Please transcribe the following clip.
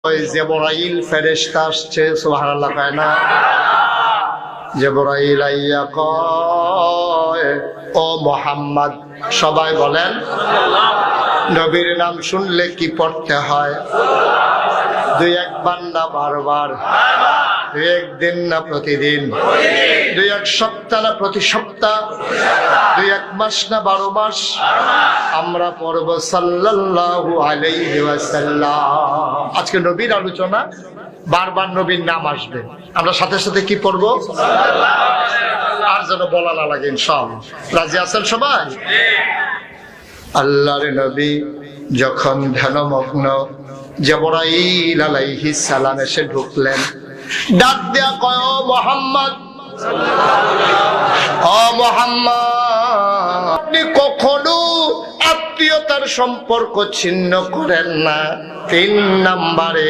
ওই জিবরাইল ফেরেশতা আসছে, সুবহানাল্লাহ কয় না? জিবরাইল আইয়া কয়, ও মুহাম্মদ, সবাই বলেন নবীর নাম শুনলে কি পড়তে হয়? দুই এক বান্দা বারবার, দুই একদিন না প্রতিদিন, দুই এক সপ্তাহ না প্রতি সপ্তাহ, দুই এক মাস না 12 মাস আমরা পড়ব সাল্লাল্লাহু আলাইহি ওয়াসাল্লাম। আজকে নবীর আলোচনা, বারবার নবীর নাম আসবে, আমরা সাথে সাথে কি পড়ব? আর যেন বলা না লাগে ইনশাআল্লাহ। রাজি আছেন সবাই? আল্লাহর নবী যখন ধ্যানমগ্ন, জিবরাইল আলাইহিস সালাম এসে ঢুকলেন, ডাক দেয়া কয়, ও মুহাম্মদ, ও মুহাম্মদ, আপনি কখনো আত্মীয়তার সম্পর্ক ছিন্ন করেন না। 3 নম্বরে